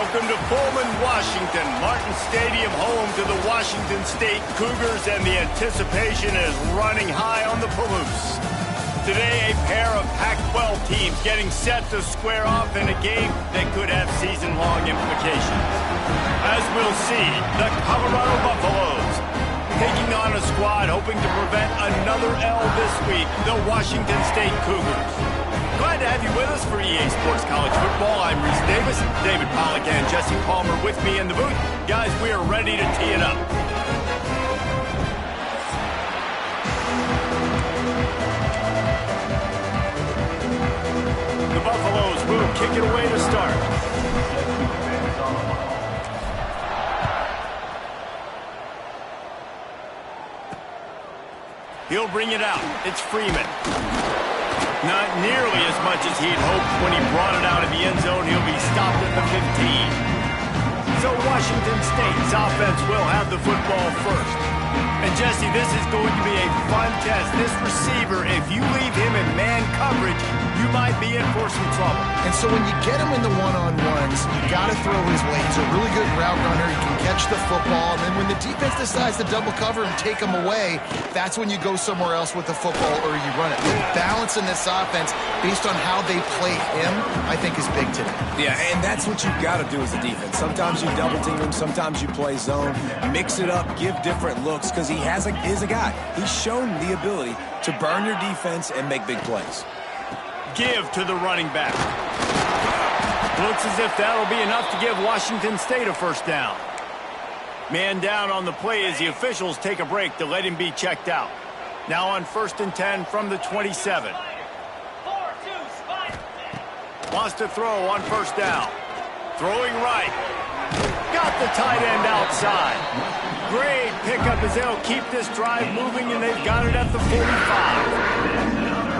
Welcome to Pullman, Washington. Martin Stadium, home to the Washington State Cougars, and the anticipation is running high on the Palouse. Today, a pair of Pac-12 teams getting set to square off in a game that could have season-long implications. As we'll see, the Colorado Buffaloes taking on a squad hoping to prevent another L this week, the Washington State Cougars. Glad to have you with us for EA Sports College Football. I'm Reese Davis, David Pollack and Jesse Palmer with me in the booth. Guys, we are ready to tee it up. The Buffaloes will kick it away to start. He'll bring it out. It's Freeman. Not nearly as much as he'd hoped when he brought it out of the end zone. He'll be stopped at the 15. So Washington State's offense will have the football first. And Jesse, this is going to be a fun test. This receiver, if you leave him in man coverage, you might be in for some trouble. And so when you get him in the one-on-ones, you got to throw his way. He's a really good route runner. He can catch the football. And then when the defense decides to double cover and take him away, that's when you go somewhere else with the football or you run it. The balance in this offense, based on how they play him, I think is big today. Yeah, and that's what you've got to do as a defense. Sometimes you double team him, sometimes you play zone. Mix it up, give different looks, because he is a guy. He's shown the ability to burn your defense and make big plays. Give to the running back. Looks as if that'll be enough to give Washington State a first down. Man down on the play as the officials take a break to let him be checked out. Now on 1st and 10 from the 27. Wants to throw on first down. Throwing right. Got the tight end outside. Great pickup as they'll keep this drive moving, and they've got it at the 45.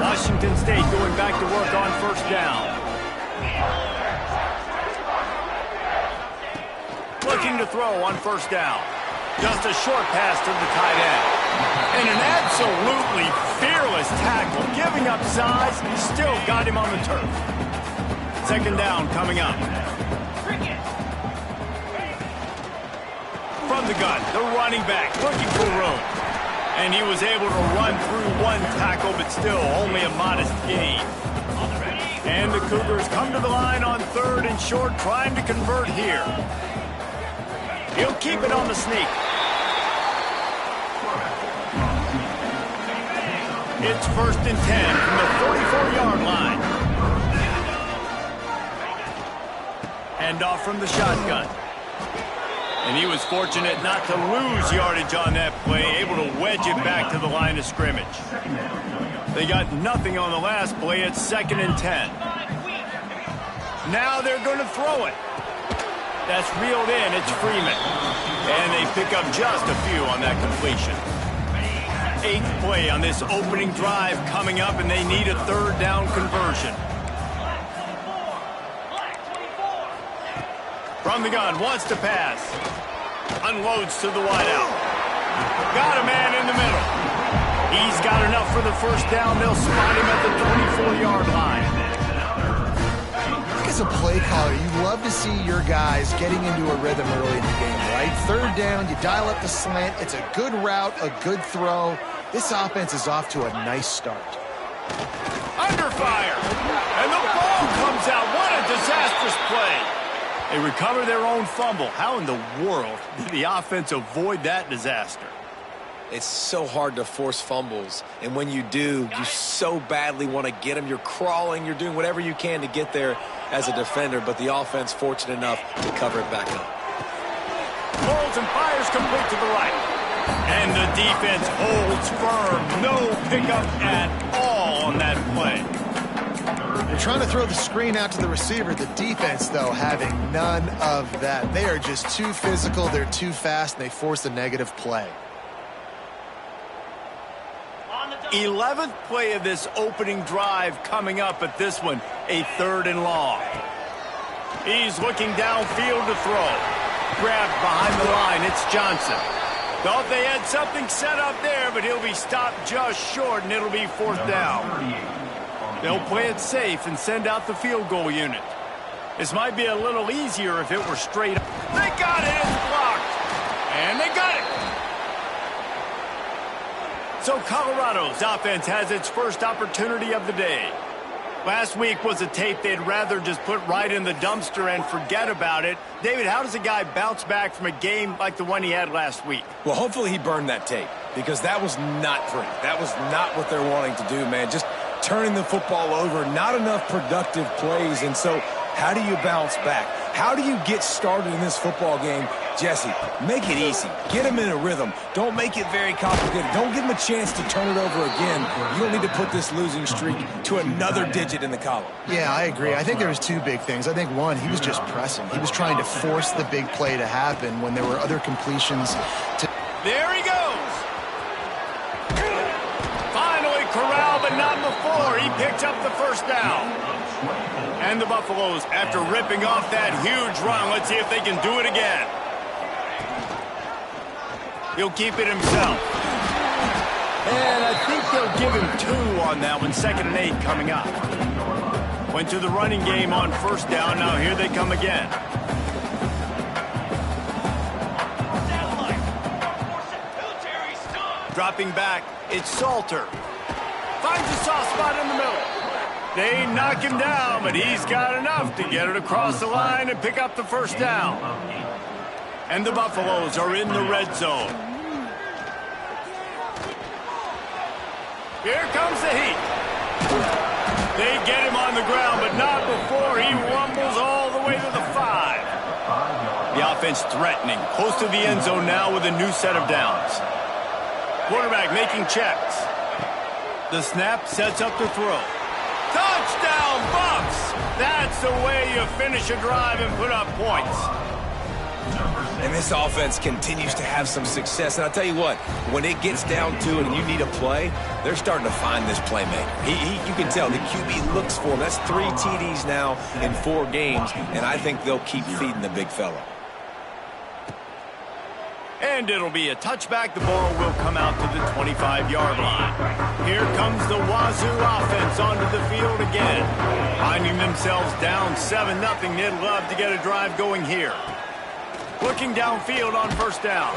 Washington State going back to work on first down. Looking to throw on first down. Just a short pass to the tight end. And an absolutely fearless tackle. Giving up size, still got him on the turf. Second down coming up. From the gun, the running back looking for room. And he was able to run through one tackle, but still only a modest gain. And the Cougars come to the line on 3rd and short, trying to convert here. He'll keep it on the sneak. It's 1st and 10 from the 44-yard line. Hand off from the shotgun. And he was fortunate not to lose yardage on that play, able to wedge it back to the line of scrimmage. They got nothing on the last play. It's 2nd and 10. Now they're going to throw it. That's reeled in. It's Freeman. And they pick up just a few on that completion. 8th play on this opening drive coming up, and they need a 3rd down conversion. From the gun, wants to pass. Unloads to the wideout. Got a man in the middle. He's got enough for the first down. They'll spot him at the 24-yard line. As a play caller, you love to see your guys getting into a rhythm early in the game, right? 3rd down, you dial up the slant. It's a good route, a good throw. This offense is off to a nice start. Under fire. And the ball comes out. What a disastrous play. They recover their own fumble. How in the world did the offense avoid that disaster? It's so hard to force fumbles, and when you do, you so badly want to get them. You're crawling, you're doing whatever you can to get there as a defender, but the offense fortunate enough to cover it back up. Holds and fires complete to the right. And the defense holds firm. No pickup at all on that play. They're trying to throw the screen out to the receiver. The defense, though, having none of that. They are just too physical. They're too fast, and they force a negative play. 11th play of this opening drive coming up, at this one, a 3rd and long. He's looking downfield to throw. Grabbed behind the line. It's Johnson. Thought they had something set up there, but he'll be stopped just short, and it'll be 4th down. They'll play it safe and send out the field goal unit. This might be a little easier if it were straight up. They got it. It's blocked. And they got it. So Colorado's offense has its first opportunity of the day. Last week was a tape they'd rather just put right in the dumpster and forget about it. David, how does a guy bounce back from a game like the one he had last week? Well, hopefully he burned that tape, because that was not pretty. That was not what they're wanting to do, man. Just turning the football over, not enough productive plays. And so how do you bounce back? How do you get started in this football game? Jesse, make it easy. Get him in a rhythm. Don't make it very complicated. Don't give him a chance to turn it over again. You don't need to put this losing streak to another digit in the column. Yeah, I agree. I think there was two big things. I think, one, he was just pressing. He was trying to force the big play to happen when there were other completions. There he goes. Finally corralled, but not before. He picked up the first down. And the Buffaloes, after ripping off that huge run, let's see if they can do it again. He'll keep it himself. And I think they'll give him 2 on that one. 2nd and 8 coming up. Went to the running game on first down. Now here they come again. Dropping back, it's Salter. Finds a soft spot in the middle. They knock him down, but he's got enough to get it across the line and pick up the first down. And the Buffaloes are in the red zone. Here comes the heat. They get him on the ground, but not before he rumbles all the way to the 5. The offense threatening, close to the end zone now with a new set of downs. Quarterback making checks. The snap sets up the throw. Touchdown, Bucks! That's the way you finish a drive and put up points. And this offense continues to have some success. And I'll tell you what, when it gets down to it and you need a play, they're starting to find this playmaker. You can tell the QB looks for him. That's 3 TDs now in 4 games, and I think they'll keep feeding the big fella. And it'll be a touchback. The ball will come out to the 25-yard line. Here comes the Wazoo offense onto the field again. Finding themselves down 7-0. They'd love to get a drive going here. Looking downfield on first down.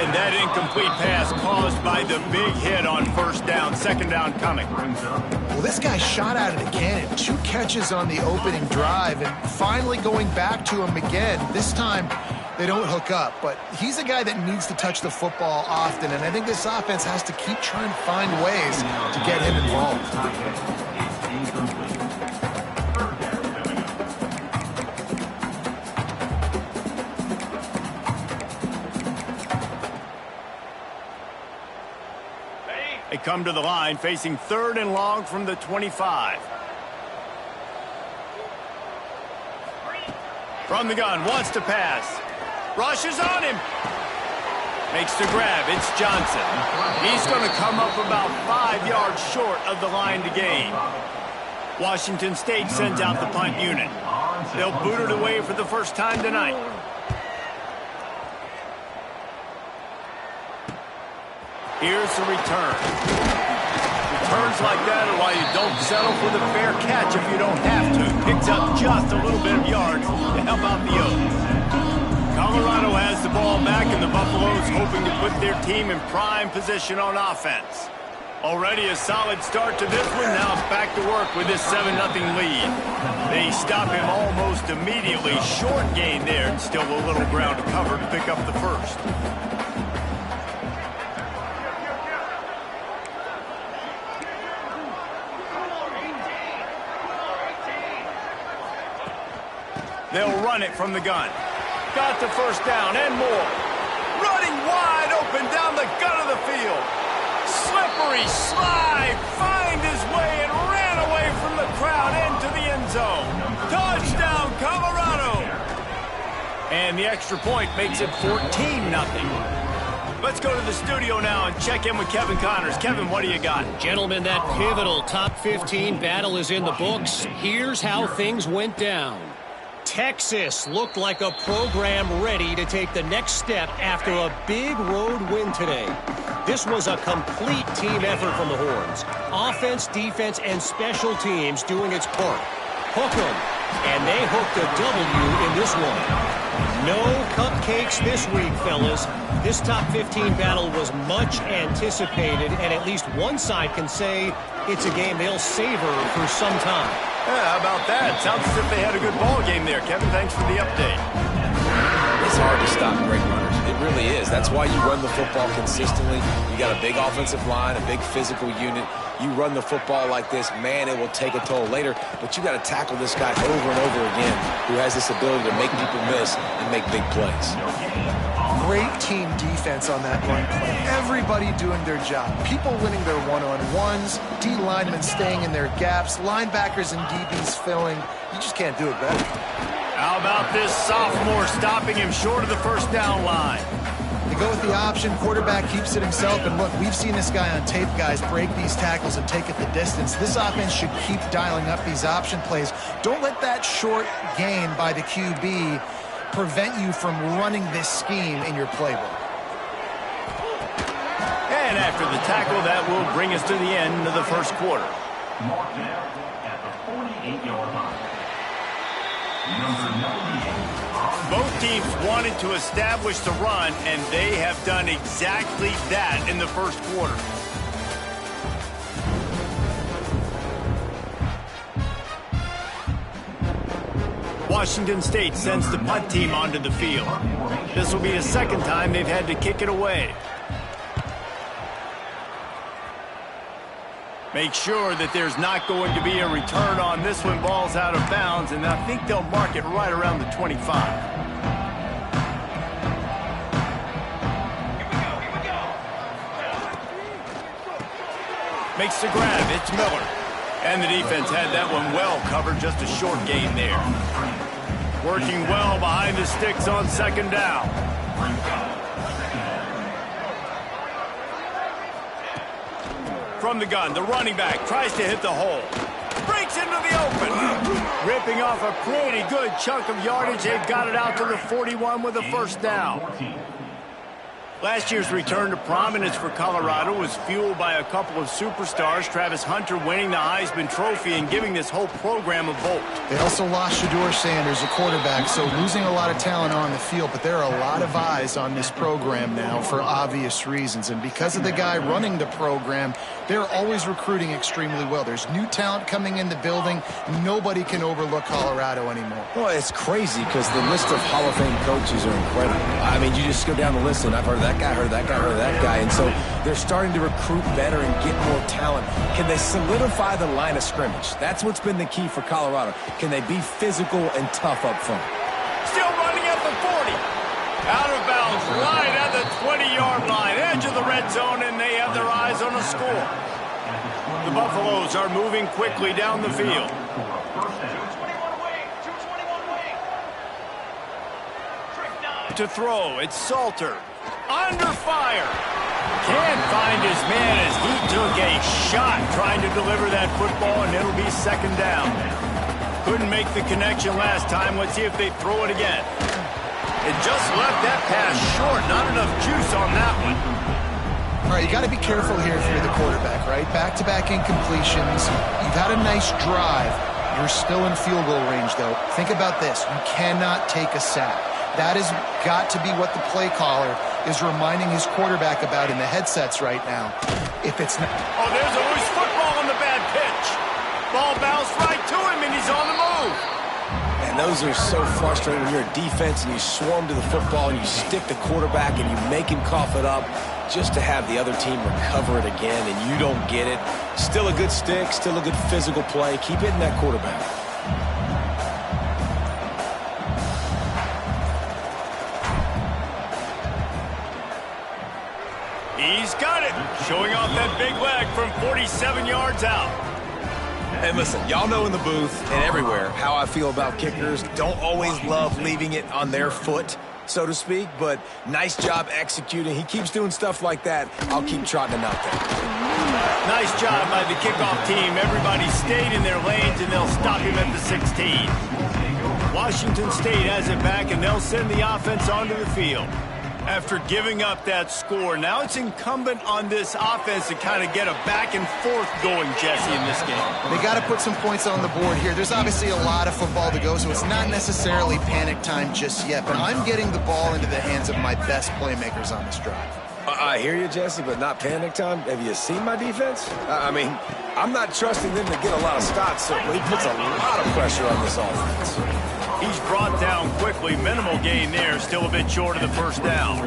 And that incomplete pass caused by the big hit on first down. 2nd down coming. Well, this guy shot out of the cannon. 2 catches on the opening drive, and finally going back to him again. This time, they don't hook up, but he's a guy that needs to touch the football often, and I think this offense has to keep trying to find ways to get him involved. They come to the line facing 3rd and long from the 25. From the gun, wants to pass. Rushes on him. Makes the grab. It's Johnson. He's going to come up about 5 yards short of the line to gain. Washington State sends out the punt unit. They'll boot it away for the first time tonight. Here's the return. Returns like that are why you don't settle for the fair catch if you don't have to. Picks up just a little bit of yards to help out the O's. Colorado has the ball back, and the Buffaloes hoping to put their team in prime position on offense. Already a solid start to this one. Now it's back to work with this 7-0 lead. They stop him almost immediately. Short gain there, and still a little ground to cover to pick up the first. They'll run it from the gun. Got the first down and more. Running wide open down the gut of the field. Slippery slide. Find his way and ran away from the crowd into the end zone. Touchdown, Colorado. And the extra point makes it 14-0. Let's go to the studio now and check in with Kevin Connors. Kevin, what do you got? Gentlemen, that pivotal top 15 battle is in the books. Here's how things went down. Texas looked like a program ready to take the next step after a big road win today. This was a complete team effort from the Horns. Offense, defense, and special teams doing its part. Hook 'em. And they hooked a W in this one. No cupcakes this week, fellas. This top 15 battle was much anticipated, and at least one side can say it's a game they'll savor for some time. Yeah, how about that? Sounds as if they had a good ball game there. Kevin, thanks for the update. It's hard to stop great runners. It really is. That's why you run the football consistently. You got a big offensive line, a big physical unit. You run the football like this, man, it will take a toll later. But you got to tackle this guy over and over again who has this ability to make people miss and make big plays. Great team defense on that run play. Everybody doing their job. People winning their one-on-ones, D linemen staying in their gaps, linebackers and DBs filling. You just can't do it better. How about this sophomore stopping him short of the first down line? They go with the option, quarterback keeps it himself, and look, we've seen this guy on tape, guys, break these tackles and take it the distance. This offense should keep dialing up these option plays. Don't let that short gain by the QB prevent you from running this scheme in your playbook. And after the tackle, that will bring us to the end of the first quarter. Marked down at the 48-yard line. Number 98. Both teams wanted to establish the run, and they have done exactly that in the first quarter. Washington State sends the punt team onto the field. This will be the second time they've had to kick it away. Make sure that there's not going to be a return on this when ball's out of bounds, and I think they'll mark it right around the 25. Makes the grab. It's Miller. And the defense had that one well covered. Just a short gain there. Working well behind the sticks on second down. From the gun, the running back tries to hit the hole. Breaks into the open. Ripping off a pretty good chunk of yardage. They've got it out to the 41 with a first down. Last year's return to prominence for Colorado was fueled by a couple of superstars, Travis Hunter winning the Heisman Trophy and giving this whole program a vote. They also lost Shedeur Sanders, a quarterback, so losing a lot of talent on the field, but there are a lot of eyes on this program now for obvious reasons, and because of the guy running the program, they're always recruiting extremely well. There's new talent coming in the building. Nobody can overlook Colorado anymore. Well, it's crazy because the list of Hall of Fame coaches are incredible. I mean, you just go down the list, and I've heard that guy, heard that guy, heard that guy. And so they're starting to recruit better and get more talent. Can they solidify the line of scrimmage? That's what's been the key for Colorado. Can they be physical and tough up front? Still running at the 40. Out of bounds, right at the 20-yard line. Edge of the red zone, and they have their eyes on a score. The Buffaloes are moving quickly down the field. To throw, it's Salter. Under fire. Can't find his man as he took a shot trying to deliver that football, and it'll be second down. Couldn't make the connection last time. Let's see if they throw it again. It just left that pass short. Not enough juice on that one. All right, you got to be careful here if you're the quarterback, right? Back-to-back incompletions. You've had a nice drive. You're still in field goal range, though. Think about this. You cannot take a sack. That has got to be what the play caller is reminding his quarterback about in the headsets right now. If it's not... Oh, there's a loose football on the bad pitch. Ball bounced right to him, and he's on the move. And those are so frustrating when you're a defense and you swarm to the football and you stick the quarterback and you make him cough it up just to have the other team recover it again and you don't get it. Still a good stick, still a good physical play. Keep hitting that quarterback. He's got it. Showing off that big leg from 47 yards out. And listen, y'all know in the booth and everywhere how I feel about kickers. Don't always love leaving it on their foot, so to speak, but nice job executing. He keeps doing stuff like that. I'll keep trotting him out there. Nice job by the kickoff team. Everybody stayed in their lanes, and they'll stop him at the 16. Washington State has it back, and they'll send the offense onto the field. After giving up that score, now it's incumbent on this offense to kind of get a back and forth going, Jesse, in this game. They got to put some points on the board here. There's obviously a lot of football to go, so it's not necessarily panic time just yet, but I'm getting the ball into the hands of my best playmakers on this drive. I hear you, Jesse, but not panic time. Have you seen my defense? I mean, I'm not trusting them to get a lot of stops, so he puts a lot of pressure on this offense. He's brought down quickly. Minimal gain there. Still a bit short of the first down.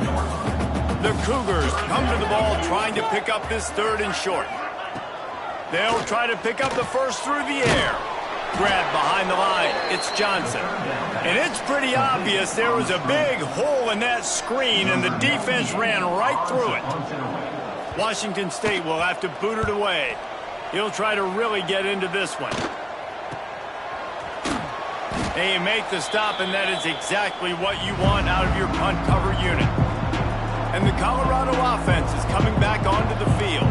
The Cougars come to the ball trying to pick up this 3rd and short. They'll try to pick up the first through the air. Grab behind the line. It's Johnson. And it's pretty obvious there was a big hole in that screen, and the defense ran right through it. Washington State will have to boot it away. He'll try to really get into this one. They make the stop, and that is exactly what you want out of your punt cover unit. And the Colorado offense is coming back onto the field.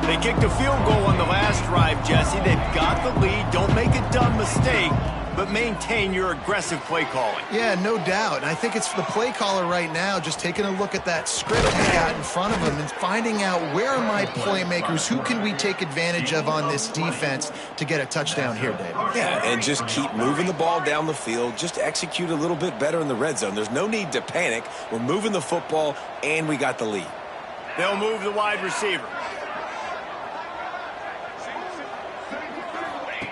They kicked a field goal on the last drive, Jesse. They've got the lead. Don't make a dumb mistake, but maintain your aggressive play calling. Yeah, no doubt. And I think it's the play caller right now just taking a look at that script he got in front of him and finding out where are my playmakers, who can we take advantage of on this defense to get a touchdown here, Dave. Yeah, and just keep moving the ball down the field. Just execute a little bit better in the red zone. There's no need to panic. We're moving the football, and we got the lead. They'll move the wide receiver.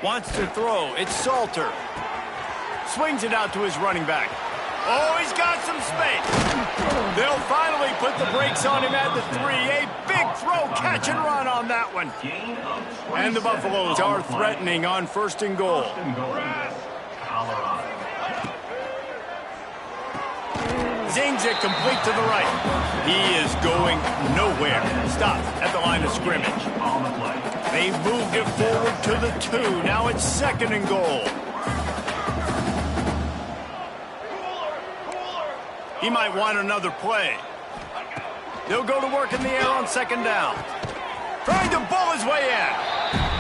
Wants to throw. It's Salter. Swings it out to his running back. Oh, he's got some space. They'll finally put the brakes on him at the 3. A big throw, catch and run on that one. And the Buffaloes are threatening on 1st and goal. Zings it complete to the right. He is going nowhere. Stop at the line of scrimmage. They've moved it forward to the 2. Now it's 2nd and goal. He might want another play. They'll go to work in the air on 2nd down. Trying to bull his way in.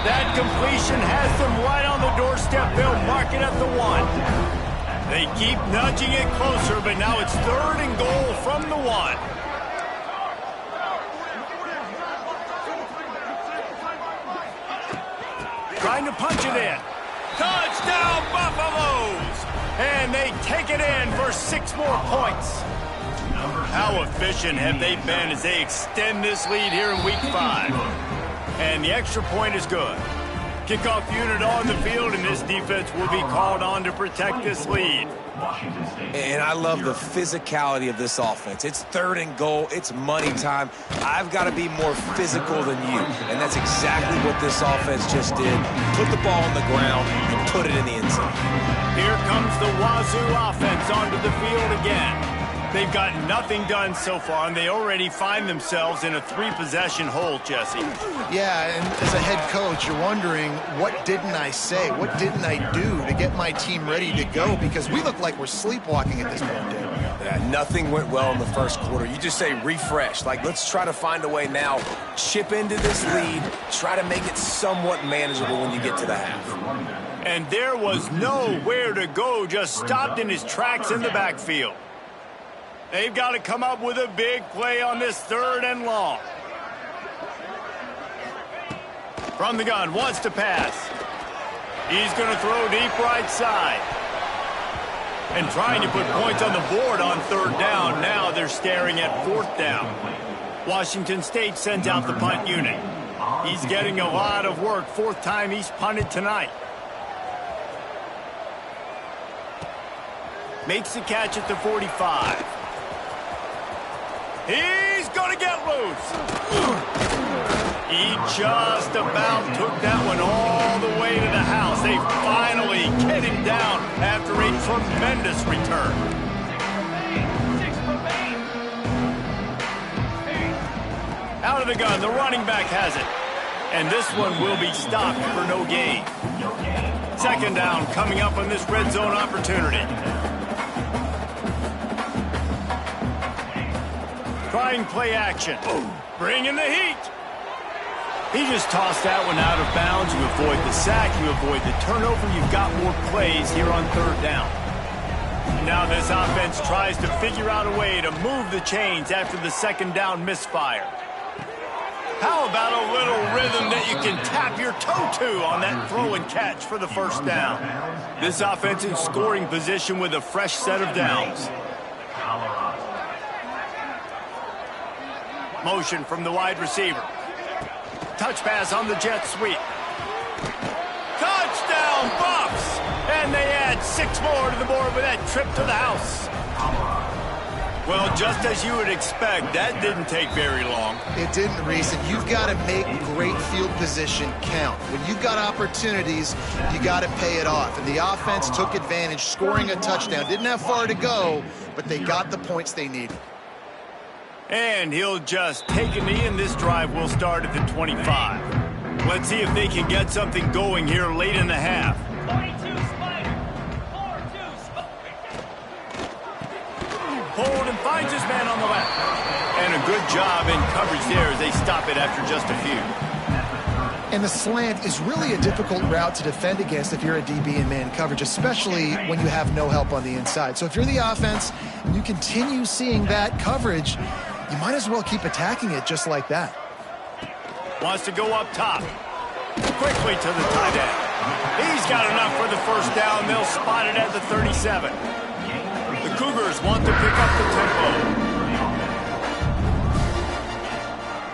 That completion has them right on the doorstep. They'll mark it at the 1. They keep nudging it closer, but now it's 3rd and goal from the 1. Trying to punch it in. Touchdown, Buffaloes! And they take it in for 6 more points. How efficient have they been as they extend this lead here in Week 5? And the extra point is good. Kickoff unit on the field, and this defense will be called on to protect this lead. And I love the physicality of this offense. It's 3rd and goal. It's money time. I've got to be more physical than you. And that's exactly what this offense just did. Put the ball on the ground and put it in the end zone. Here comes the Wazoo offense onto the field again. They've got nothing done so far, and they already find themselves in a 3-possession hole, Jesse. Yeah, and as a head coach, you're wondering, what didn't I say? What didn't I do to get my team ready to go? Because we look like we're sleepwalking at this point, Dave. Yeah, nothing went well in the first quarter. You just say refresh. Like, let's try to find a way now. Chip into this lead. Try to make it somewhat manageable when you get to the half. And there was nowhere to go, just stopped in his tracks in the backfield. They've got to come up with a big play on this 3rd and long. From the gun, wants to pass. He's going to throw deep right side. And trying to put points on the board on 3rd down. Now they're staring at 4th down. Washington State sends out the punt unit. He's getting a lot of work. 4th time he's punted tonight. Makes the catch at the 45. He's going to get loose. He just about took that one all the way to the house. They finally get him down after a tremendous return. Out of the gun, the running back has it. And this one will be stopped for no gain. 2nd down coming up on this red zone opportunity. Trying play action. Bring in the heat. He just tossed that one out of bounds. You avoid the sack. You avoid the turnover. You've got more plays here on 3rd down. Now this offense tries to figure out a way to move the chains after the second down misfire. How about a little rhythm that you can tap your toe to on that throw and catch for the first down? This offense in scoring position with a fresh set of downs. Motion from the wide receiver. Touch pass on the jet sweep. Touchdown Buffs! And they add 6 more to the board with that trip to the house. Well, just as you would expect, that didn't take very long. It didn't, Reese, and you've got to make great field position count. When you've got opportunities, you got to pay it off. And the offense took advantage, scoring a touchdown. Didn't have far to go, but they got the points they needed. And he'll just take a knee, and this drive will start at the 25. Let's see if they can get something going here late in the half. Hold and finds his man on the left. And a good job in coverage there as they stop it after just a few. And the slant is really a difficult route to defend against if you're a DB in man coverage, especially when you have no help on the inside. So if you're the offense and you continue seeing that coverage, you might as well keep attacking it just like that. Wants to go up top. Quickly to the tight end. He's got enough for the first down. They'll spot it at the 37. The Cougars want to pick up the tempo.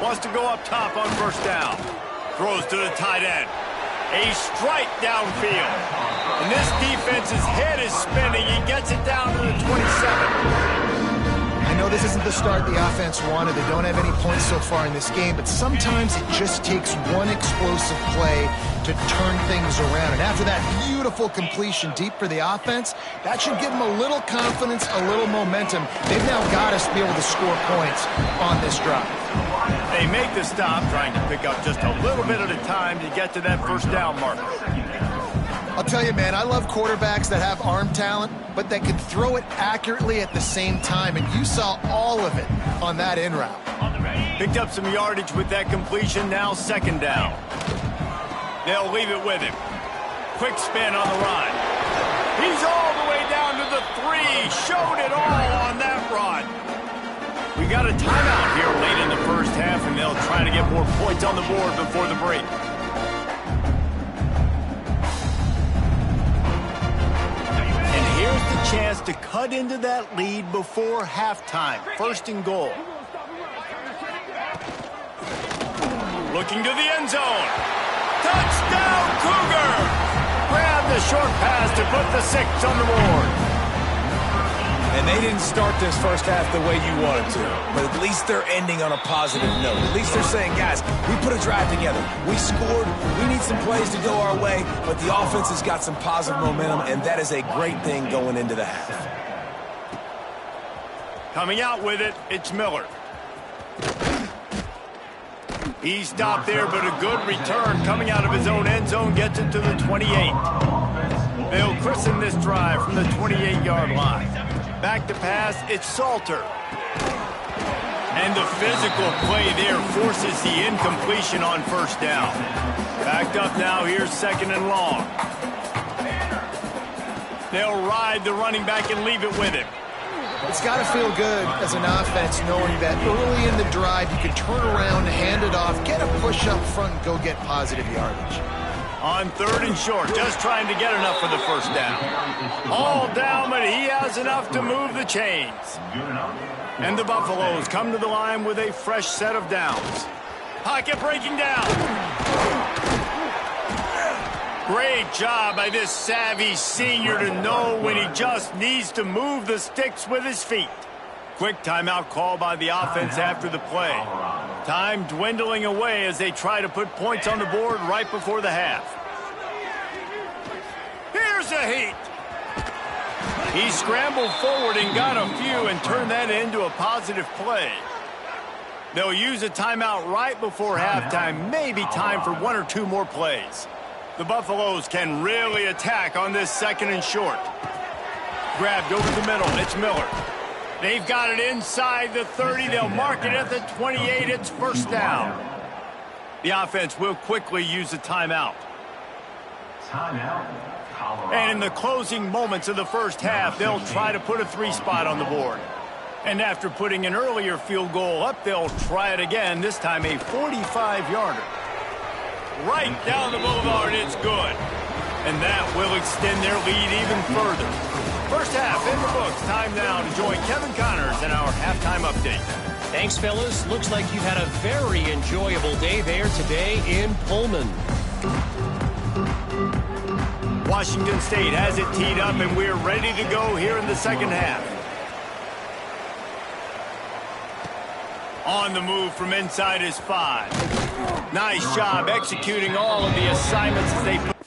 Wants to go up top on first down. Throws to the tight end. A strike downfield. And this defense's head is spinning. He gets it down to the 27. I know this isn't the start the offense wanted. They don't have any points so far in this game, but sometimes it just takes one explosive play to turn things around. And after that beautiful completion deep for the offense, that should give them a little confidence, a little momentum. They've now got to be able to score points on this drive. They make the stop, trying to pick up just a little bit at a time to get to that first down marker. I'll tell you, man, I love quarterbacks that have arm talent, but that can throw it accurately at the same time, and you saw all of it on that in route. Picked up some yardage with that completion, now second down. They'll leave it with him. Quick spin on the run. He's all the way down to the 3. Showed it all on that run. We got a timeout here late in the first half, and they'll try to get more points on the board before the break. Here's the chance to cut into that lead before halftime. First and goal. Looking to the end zone. Touchdown, Cougar! Grab the short pass to put the 6 on the board. And they didn't start this first half the way you wanted to. But at least they're ending on a positive note. At least they're saying, guys, we put a drive together. We scored. We need some plays to go our way. But the offense has got some positive momentum, and that is a great thing going into the half. Coming out with it, it's Miller. He stopped there, but a good return coming out of his own end zone gets it to the 28. They'll christen this drive from the 28-yard line. Back to pass, it's Salter. And the physical play there forces the incompletion on first down. Backed up now, here's second and long. They'll ride the running back and leave it with him. It's got to feel good as an offense knowing that early in the drive you can turn around, hand it off, get a push up front, and go get positive yardage. On third and short, just trying to get enough for the first down. All down, but he has enough to move the chains. And the Buffaloes come to the line with a fresh set of downs. Pocket breaking down. Great job by this savvy senior to know when he just needs to move the sticks with his feet. Quick timeout call by the offense after the play. Time dwindling away as they try to put points on the board right before the half. Here's a heat. He scrambled forward and got a few and turned that into a positive play. They'll use a timeout right before halftime. Maybe time for 1 or 2 more plays. The Buffaloes can really attack on this second and short. Grabbed over the middle. It's Miller. They've got it inside the 30. They'll mark it at the 28. It's first down. The offense will quickly use a timeout. Timeout, Colorado. And in the closing moments of the first half, they'll try to put a 3-spot on the board. And after putting an earlier field goal up, they'll try it again, this time a 45-yarder. Right down the boulevard, it's good. And that will extend their lead even further. First half in the books. Time now to join Kevin Connors in our halftime update. Thanks, fellas. Looks like you've had a very enjoyable day there today in Pullman. Washington State has it teed up, and we're ready to go here in the second half. On the move from inside is 5. Nice job executing all of the assignments as they put.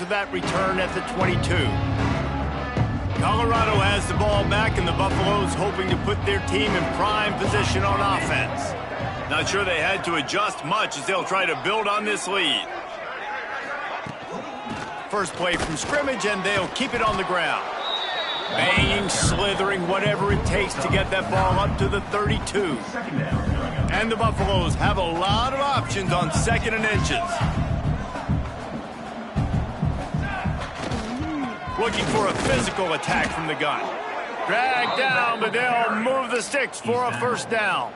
to that return at the 22. Colorado has the ball back, and the Buffaloes hoping to put their team in prime position on offense. Not sure they had to adjust much as they'll try to build on this lead. First play from scrimmage, and they'll keep it on the ground. Banging, slithering, whatever it takes to get that ball up to the 32. And the Buffaloes have a lot of options on 2nd and inches. Looking for a physical attack from the gun. Dragged down, but they'll move the sticks for a first down.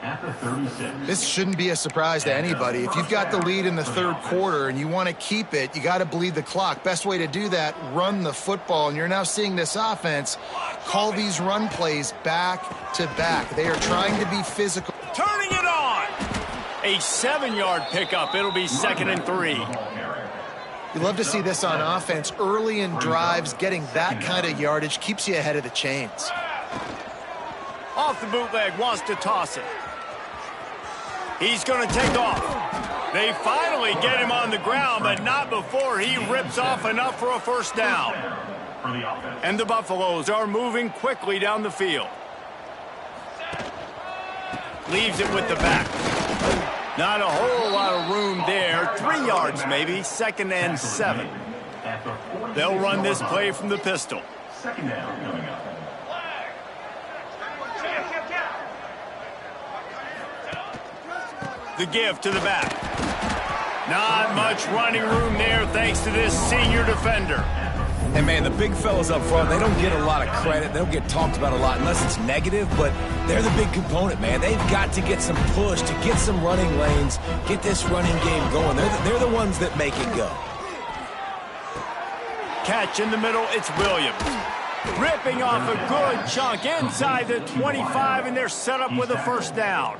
This shouldn't be a surprise to anybody. If you've got the lead in the 3rd quarter and you want to keep it, you got to bleed the clock. Best way to do that, run the football. And you're now seeing this offense call these run plays back to back. They are trying to be physical. Turning it on. A 7-yard pickup. It'll be 2nd and 3. You love to see this on offense. Early in drives, getting that kind of yardage keeps you ahead of the chains. Off the bootleg, wants to toss it. He's going to take off. They finally get him on the ground, but not before he rips off enough for a first down. And the Buffaloes are moving quickly down the field. Leaves it with the back. Not a whole lot of room there. 3 yards maybe. 2nd and 7. They'll run this play from the pistol. Second down coming up. The give to the back. Not much running room there thanks to this senior defender. And, man, the big fellas up front, they don't get a lot of credit. They don't get talked about a lot unless it's negative, but they're the big component, man. They've got to get some push, to get some running lanes, get this running game going. They're the ones that make it go. Catch in the middle, it's Williams. Ripping off a good chunk inside the 25, and they're set up with a first down.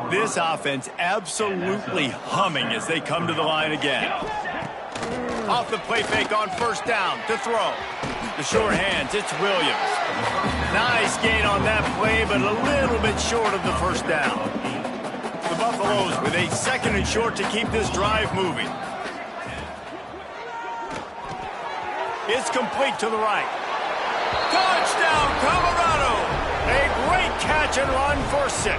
This offense absolutely humming as they come to the line again. Off the play fake on first down to throw. The short hands, it's Williams. Nice gain on that play, but a little bit short of the first down. The Buffaloes with a 2nd and short to keep this drive moving. It's complete to the right. Touchdown, Colorado! A great catch and run for 6.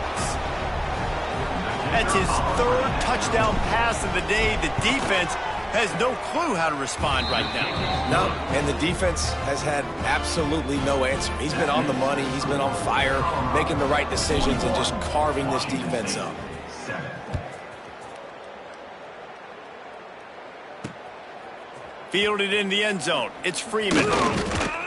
That's his 3rd touchdown pass of the day. The defense has no clue how to respond right now. No, and the defense has had absolutely no answer. He's been on the money. He's been on fire, making the right decisions and just carving this defense up. Fielded in the end zone. It's Freeman.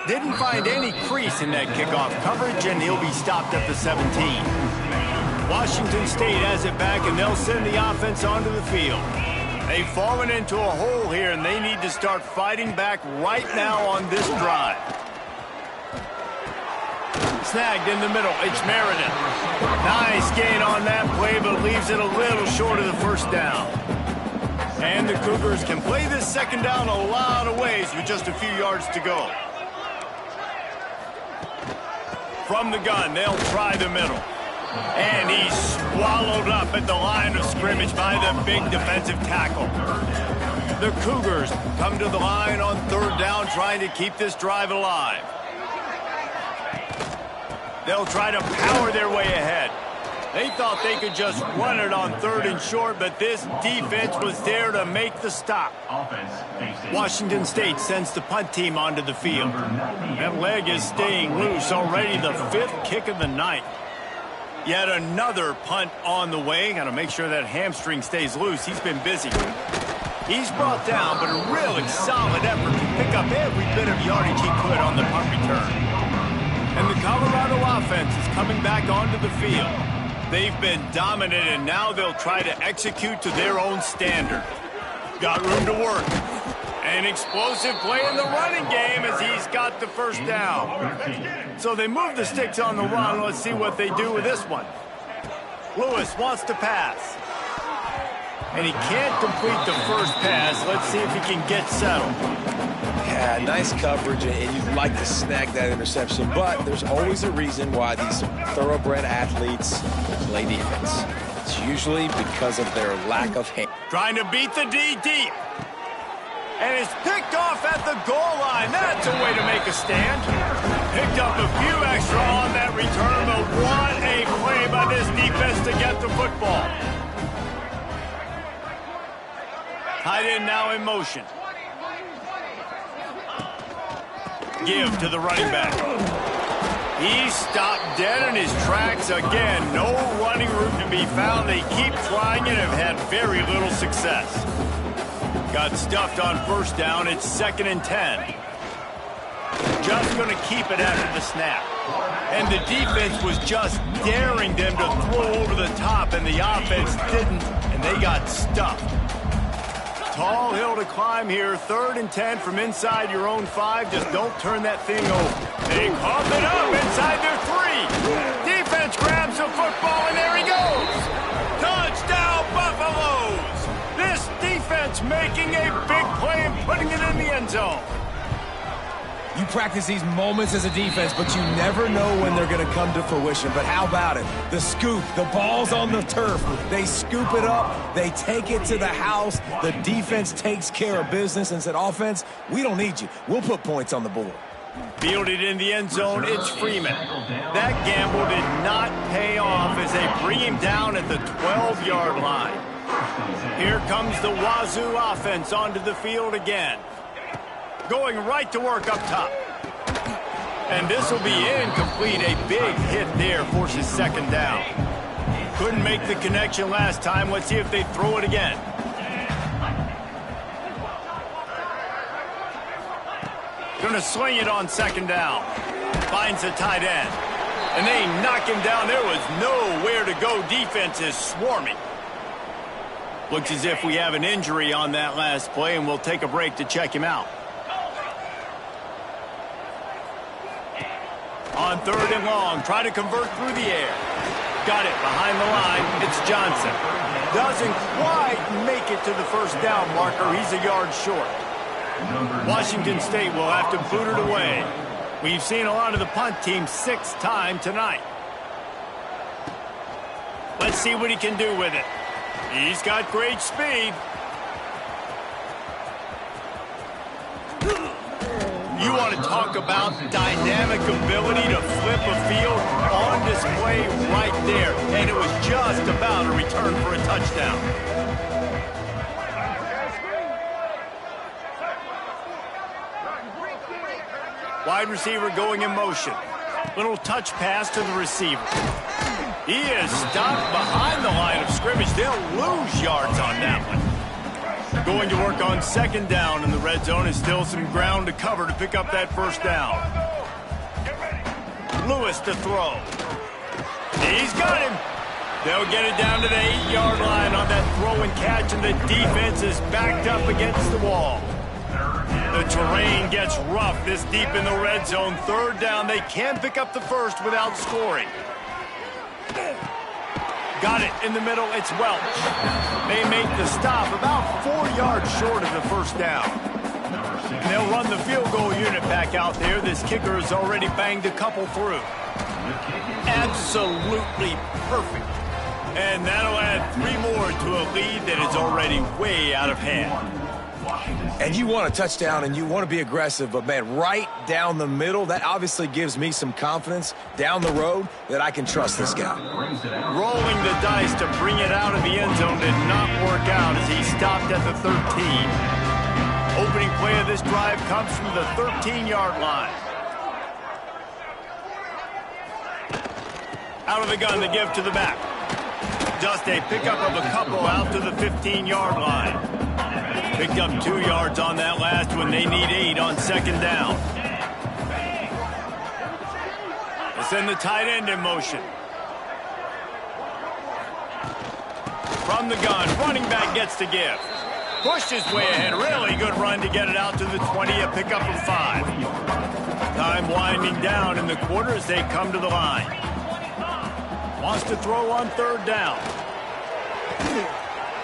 Didn't find any crease in that kickoff coverage, and he'll be stopped at the 17. Washington State has it back, and they'll send the offense onto the field. They've fallen into a hole here, and they need to start fighting back right now on this drive. Snagged in the middle. It's Meredith. Nice gain on that play, but leaves it a little short of the first down. And the Cougars can play this second down a lot of ways with just a few yards to go. From the gun, they'll try the middle. And he's swallowed up at the line of scrimmage by the big defensive tackle. The Cougars come to the line on 3rd down, trying to keep this drive alive. They'll try to power their way ahead. They thought they could just run it on 3rd and short, but this defense was there to make the stop. Washington State sends the punt team onto the field. That leg is staying loose, already the 5th kick of the night. Yet another punt on the way. Got to make sure that hamstring stays loose. He's been busy. He's brought down, but a really solid effort to pick up every bit of yardage he could on the punt return. And the Colorado offense is coming back onto the field. They've been dominant, and now they'll try to execute to their own standard. Got room to work. An explosive play in the running game as he's got the first down. So they move the sticks on the run. Let's see what they do with this one. Lewis wants to pass. And he can't complete the first pass. Let's see if he can get settled. Yeah, nice coverage, and you'd like to snag that interception, but there's always a reason why these thoroughbred athletes play defense. It's usually because of their lack of hand. Trying to beat the D deep. And it's picked off at the goal line. That's a way to make a stand. Picked up a few extra on that return, but what a play by this defense to get the football. Tight end now in motion. Give to the running back. He stopped dead in his tracks again. No running room to be found. They keep trying and have had very little success. Got stuffed on first down. It's 2nd and 10. Just going to keep it after the snap. And the defense was just daring them to throw over the top, and the offense didn't, and they got stuffed. Tall hill to climb here. 3rd and 10 from inside your own 5. Just don't turn that thing over. They pump it up inside their 3. Defense grabs the football, and there he goes. Touchdown, Buffaloes. This defense making a big play and putting it in the end zone. You practice these moments as a defense, but you never know when they're going to come to fruition. But how about it? The scoop, the ball's on the turf. They scoop it up. They take it to the house. The defense takes care of business and said, offense, we don't need you. We'll put points on the board. Fielded in the end zone, it's Freeman. That gamble did not pay off as they bring him down at the 12-yard line. Here comes the Wazoo offense onto the field again. Going right to work up top. And this will be incomplete. A big hit there forces 2nd down. Couldn't make the connection last time. Let's see if they throw it again. Gonna swing it on 2nd down. Finds the tight end. And they knock him down. There was nowhere to go. Defense is swarming. Looks as if we have an injury on that last play, and we'll take a break to check him out. On 3rd and long, try to convert through the air. Got it behind the line. It's Johnson. Doesn't quite make it to the 1st down marker. He's a yard short. Washington State will have to boot it away. We've seen a lot of the punt team 6th time tonight. Let's see what he can do with it. He's got great speed. You want to talk about dynamic ability to flip a field on display right there. And it was just about a return for a touchdown. Wide receiver going in motion. Little touch pass to the receiver. He is stopped behind the line of scrimmage. They'll lose yards on that one. Going to work on 2nd down in the red zone. Is still some ground to cover to pick up that 1st down. Lewis to throw. He's got him. They'll get it down to the 8-yard line on that throw and catch, and the defense is backed up against the wall. The terrain gets rough this deep in the red zone. 3rd down. They can pick up the 1st without scoring. Got it in the middle. It's Welch. They make the stop about 4 yards short of the 1st down. And they'll run the field goal unit back out there. This kicker has already banged a couple through. Absolutely perfect. And that'll add 3 more to a lead that is already way out of hand. And you want a touchdown and you want to be aggressive, but man, right down the middle, that obviously gives me some confidence down the road that I can trust this guy. Rolling the dice to bring it out of the end zone did not work out as he stopped at the 13. Opening play of this drive comes from the 13-yard line. Out of the gun to give to the back. Just a pickup of a couple out to the 15-yard line. Picked up 2 yards on that last one. They need 8 on 2nd down. They send the tight end in motion. From the gun, running back gets to give. Pushed his way ahead. Really good run to get it out to the 20, a pickup of 5. Time winding down in the quarter as they come to the line. Wants to throw on 3rd down.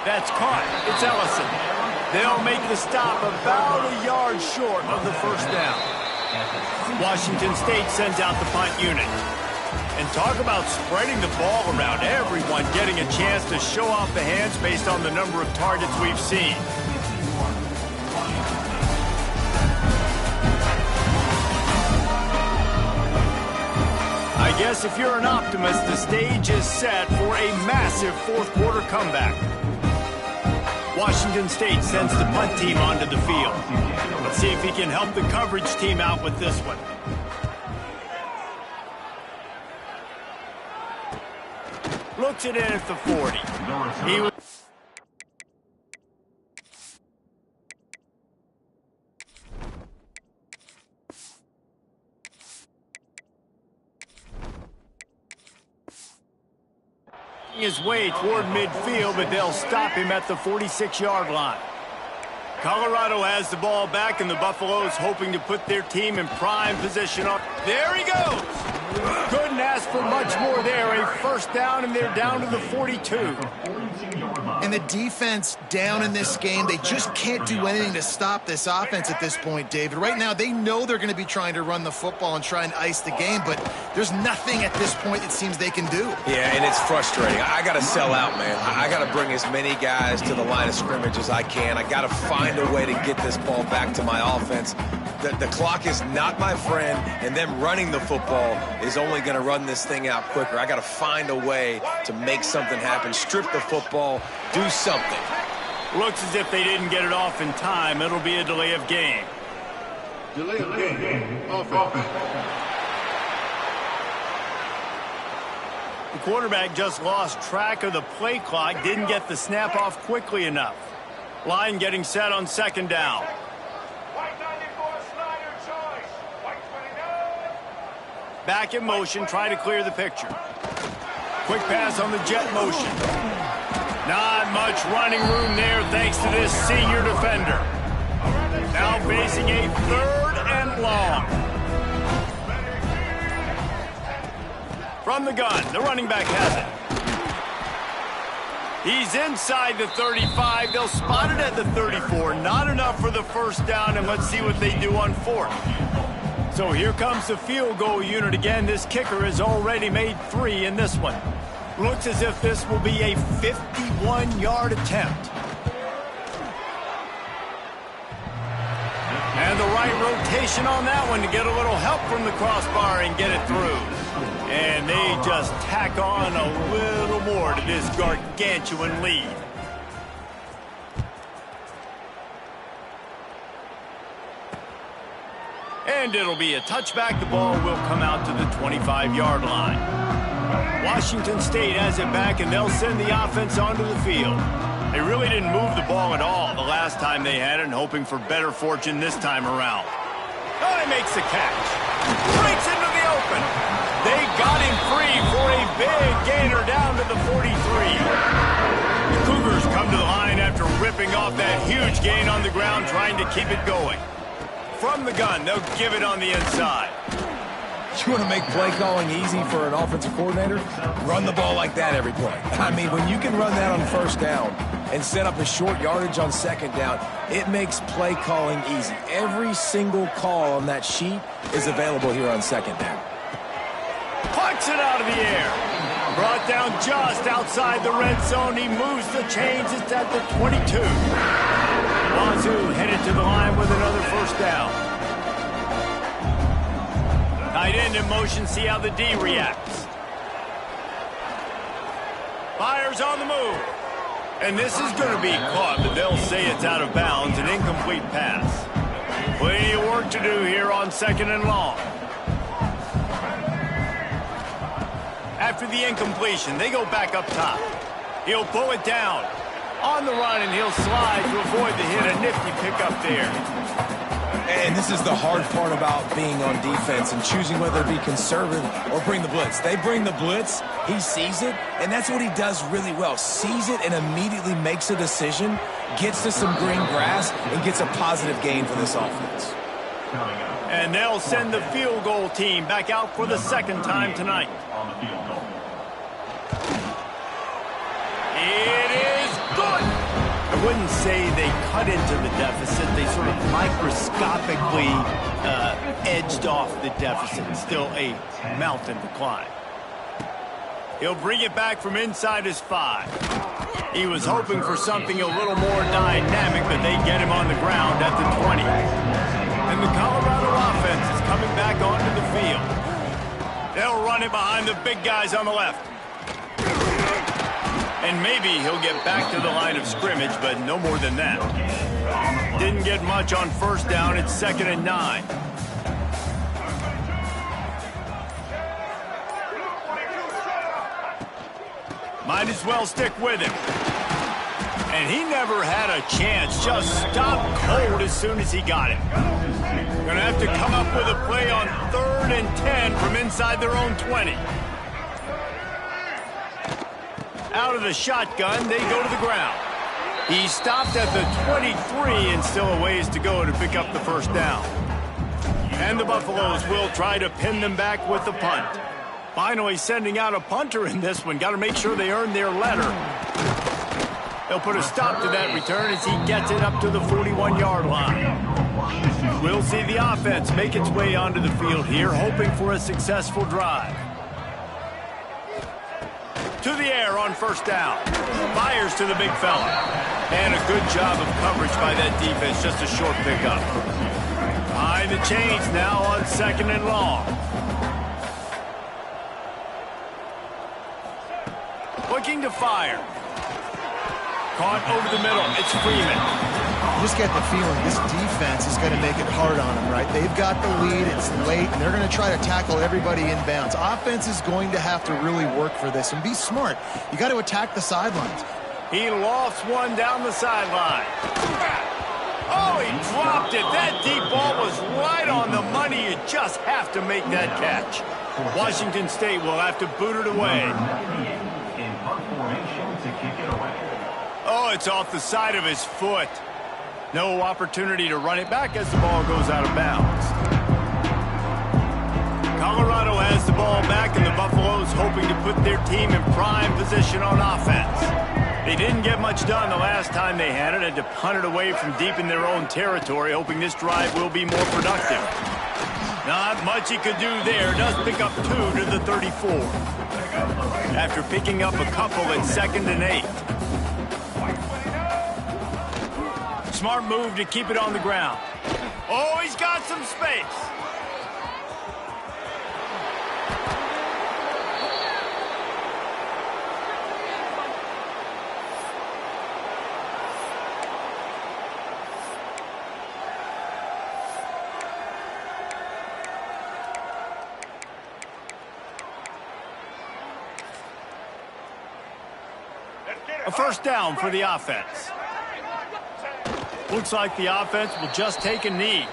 That's caught. It's Ellison. They'll make the stop about a yard short of the 1st down. Washington State sends out the punt unit. And talk about spreading the ball around. Everyone getting a chance to show off the hands based on the number of targets we've seen. I guess if you're an optimist, the stage is set for a massive fourth-quarter comeback. Washington State sends the punt team onto the field. Let's see if he can help the coverage team out with this one. Looks it in at the 40. He was his way toward midfield, but they'll stop him at the 46-yard line. Colorado has the ball back, and the Buffaloes hoping to put their team in prime position. There he goes! Couldn't ask for much more there. A first down, and they're down to the 42. And the defense down in this game, they just can't do anything to stop this offense at this point, David. Right now, they know they're going to be trying to run the football and try and ice the game, but there's nothing at this point it seems they can do. Yeah, and it's frustrating. I got to sell out, man. I got to bring as many guys to the line of scrimmage as I can. I got to find a way to get this ball back to my offense. The clock is not my friend, and them running the football is only going to run this thing out quicker. I got to find a way to make something happen, strip the football, do something. Looks as if they didn't get it off in time. It'll be a delay of game. Delay of game. Offense. The quarterback just lost track of the play clock, didn't get the snap off quickly enough. Line getting set on second down. Back in motion, try to clear the picture. Quick pass on the jet motion. Not much running room there thanks to this senior defender. Now facing a third and long. From the gun, the running back has it. He's inside the 35. They'll spot it at the 34. Not enough for the first down, and let's see what they do on fourth. So here comes the field goal unit again. This kicker has already made 3 in this one. Looks as if this will be a 51-yard attempt. And the right rotation on that one to get a little help from the crossbar and get it through. And they just tack on a little more to this gargantuan lead. And it'll be a touchback. The ball will come out to the 25-yard line. Washington State has it back, and they'll send the offense onto the field. They really didn't move the ball at all the last time they had it, and hoping for better fortune this time around. Oh, he makes the catch. Breaks into the open. They got him free for a big gainer down to the 43. The Cougars come to the line after ripping off that huge gain on the ground, trying to keep it going. From the gun, they'll give it on the inside. You want to make play calling easy for an offensive coordinator? Run the ball like that every play. I mean, when you can run that on first down and set up a short yardage on second down, it makes play calling easy. Every single call on that sheet is available here on second down. Punts it out of the air. Brought down just outside the red zone. He moves the chains. It's at the 22. Wazoo headed to the line with another first down. Tight end in motion. See how the D reacts. Fires on the move. And this is going to be caught, but they'll say it's out of bounds. An incomplete pass. Plenty of work to do here on second and long. After the incompletion, they go back up top. He'll pull it down. On the run, and he'll slide to avoid the hit. A nifty pickup there. And this is the hard part about being on defense and choosing whether to be conservative or bring the blitz. They bring the blitz, he sees it, and that's what he does really well. Sees it and immediately makes a decision, gets to some green grass, and gets a positive gain for this offense. And they'll send the field goal team back out for the second time tonight. On the field goal. It is good. I wouldn't say they cut into the deficit. They sort of microscopically edged off the deficit. Still a mountain to climb. He'll bring it back from inside his 5. He was hoping for something a little more dynamic, but they get him on the ground at the 20. And the Colorado offense is coming back onto the field. They'll run it behind the big guys on the left. And maybe he'll get back to the line of scrimmage, but no more than that. Didn't get much on first down. It's 2nd and 9. Might as well stick with him. And he never had a chance. Just stopped cold as soon as he got it. Gonna have to come up with a play on 3rd and 10 from inside their own 20. Out of the shotgun, they go to the ground. He stopped at the 23 and still a ways to go to pick up the first down. And the Buffaloes will try to pin them back with the punt. Finally sending out a punter in this one. Got to make sure they earn their letter. They'll put a stop to that return as he gets it up to the 41-yard line. We'll see the offense make its way onto the field here, hoping for a successful drive. To the air on first down. Fires to the big fella. And a good job of coverage by that defense. Just a short pickup. Behind the chains now on 2nd and long. Looking to fire. Caught over the middle. It's Freeman. You just get the feeling this defense is going to make it hard on them, right? They've got the lead. It's late, and they're going to try to tackle everybody inbounds. Offense is going to have to really work for this and be smart. You got to attack the sidelines. He lofts one down the sideline. Oh, he dropped it. That deep ball was right on the money. You just have to make that catch. Washington State will have to boot it away. Oh, it's off the side of his foot. No opportunity to run it back as the ball goes out of bounds. Colorado has the ball back, and the Buffaloes hoping to put their team in prime position on offense. They didn't get much done the last time they had it. Had to punt it away from deep in their own territory, hoping this drive will be more productive. Not much he could do there. Does pick up 2 to the 34. After picking up a couple at 2nd and 8. Smart move to keep it on the ground. Oh, he's got some space. A first down for the offense. Looks like the offense will just take a knee.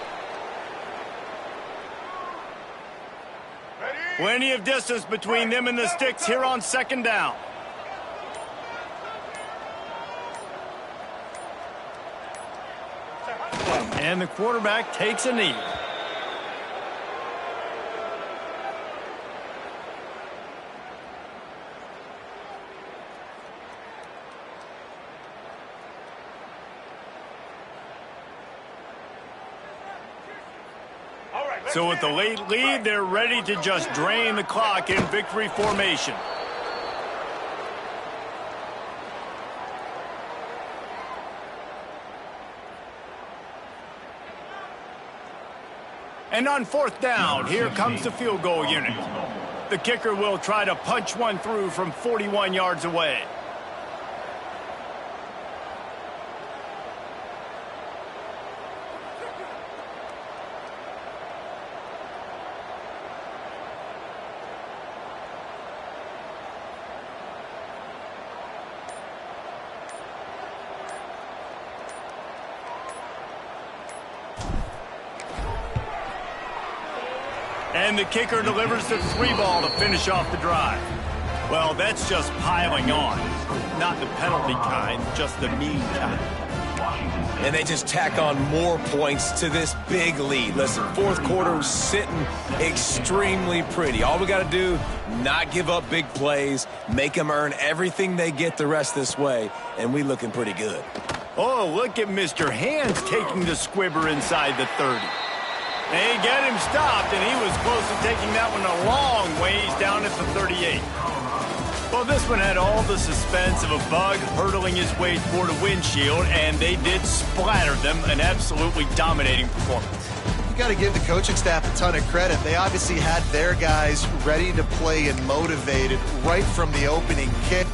Plenty of distance between them and the sticks here on 2nd down. And the quarterback takes a knee. So with the late lead, they're ready to just drain the clock in victory formation. And on 4th down, here comes the field goal unit. The kicker will try to punch one through from 41 yards away. And the kicker delivers the 3 ball to finish off the drive. Well, that's just piling on. Not the penalty kind, just the mean kind. And they just tack on more points to this big lead. Listen, 4th quarter sitting extremely pretty. All we got to do, not give up big plays, make them earn everything they get the rest this way, and we looking pretty good. Oh, look at Mr. Hands taking the squibber inside the 30. They get him stopped, and he was close to taking that one a long ways down at the 38. Well, this one had all the suspense of a bug hurtling his way toward a windshield, and they did splatter them. An absolutely dominating performance. You got to give the coaching staff a ton of credit. They obviously had their guys ready to play and motivated right from the opening kick.